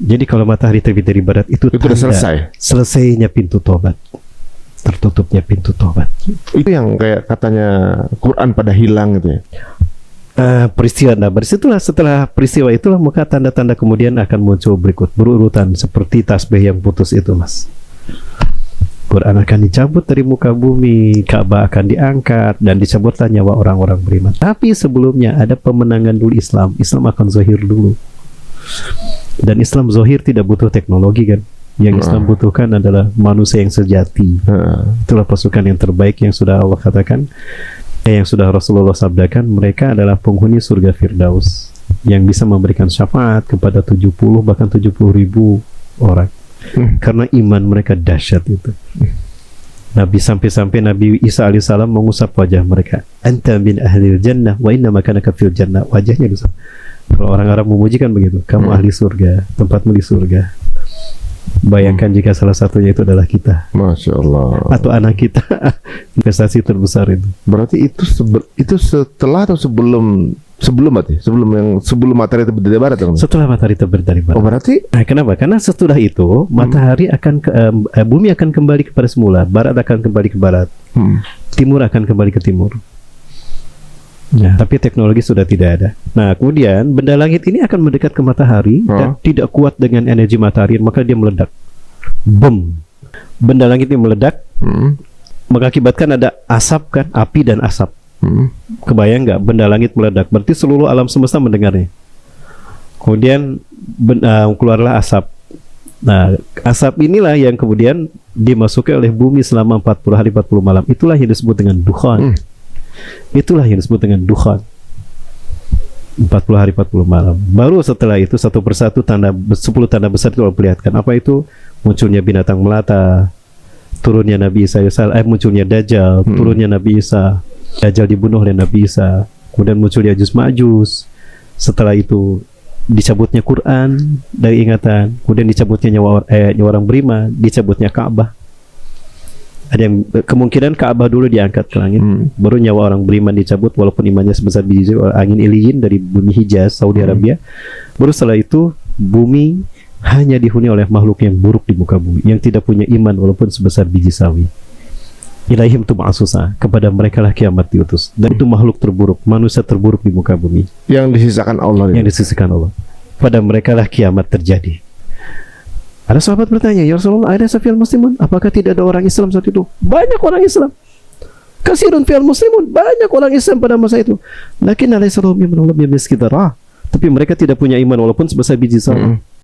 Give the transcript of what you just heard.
Jadi kalau matahari terbit dari barat itu udah selesai. Selesainya pintu tobat, tertutupnya pintu tobat. Itu yang kayak katanya Quran pada hilang gitu ya. Peristiwa, nah setelah peristiwa itulah maka tanda-tanda kemudian akan muncul berikut berurutan seperti tasbih yang putus itu, Mas. Quran akan dicabut dari muka bumi, Ka'bah akan diangkat dan dicabutlah nyawa orang-orang beriman. Tapi sebelumnya ada pemenangan dulu Islam. Islam akan zahir dulu. Dan Islam zahir tidak butuh teknologi kan. Yang Islam butuhkan adalah manusia yang sejati. Itulah pasukan yang terbaik yang sudah Allah katakan, yang sudah Rasulullah sabdakan, mereka adalah penghuni surga Firdaus yang bisa memberikan syafaat kepada 70 bahkan 70.000 orang. Karena iman mereka dahsyat itu. Nabi sampai-sampai Nabi Isa alaihissalam mengusap wajah mereka. Anta min ahlil jannah wa inna makanaka fil jannah. Wajahnya diusap. Kalau orang Arab memujikan begitu, kamu ahli surga, tempatmu di surga. Bayangkan jika salah satunya itu adalah kita. Masya Allah. Atau anak kita. Investasi terbesar itu. Berarti itu setelah atau sebelum berarti? Sebelum matahari terbit dari barat kan? Setelah matahari terbit dari barat. Oh berarti? Nah, kenapa? Karena setelah itu matahari akan bumi akan kembali kepada semula, barat akan kembali ke barat, timur akan kembali ke timur. Nah, tapi teknologi sudah tidak ada. Nah, kemudian benda langit ini akan mendekat ke matahari dan tidak kuat dengan energi matahari, maka dia meledak. Boom. Benda langit ini meledak, mengakibatkan ada asap kan, api dan asap. Kebayang nggak benda langit meledak? Berarti seluruh alam semesta mendengarnya. Kemudian keluarlah asap. Nah, asap inilah yang kemudian dimasuki oleh bumi selama 40 hari 40 malam. Itulah yang disebut dengan dukhan. Itulah yang disebut dengan dukhan. 40 hari 40 malam. Baru setelah itu satu persatu 10 tanda besar itu diperlihatkan. Apa itu? Munculnya binatang melata, turunnya Nabi Isa, munculnya Dajjal, turunnya Nabi Isa, Dajjal dibunuh oleh Nabi Isa, kemudian muncul Ya'juj Ma'juj. Setelah itu dicabutnya Quran dari ingatan, kemudian dicabutnya nyawa orang beriman, dicabutnya Ka'bah. Ada yang kemungkinan Ka'bah dulu diangkat ke langit, baru nyawa orang beriman dicabut walaupun imannya sebesar biji angin iliyin dari bumi Hijaz, Saudi Arabia. Baru setelah itu bumi hanya dihuni oleh makhluk yang buruk di muka bumi, yang tidak punya iman walaupun sebesar biji sawi. Ilaihim tub'asusa, kepada mereka lah kiamat diutus. Dan itu makhluk terburuk, manusia terburuk di muka bumi, yang disisakan Allah. Yang disisakan Allah. Pada mereka lah kiamat terjadi. Ada sahabat bertanya, ya Rasulullah, ada safil muslimun, apakah tidak ada orang Islam saat itu? Banyak orang Islam. Kasirun fil muslimun, banyak orang Islam pada masa itu. Lakin alaysa lahum min sekitarah. Tapi mereka tidak punya iman walaupun sebesar biji sawi.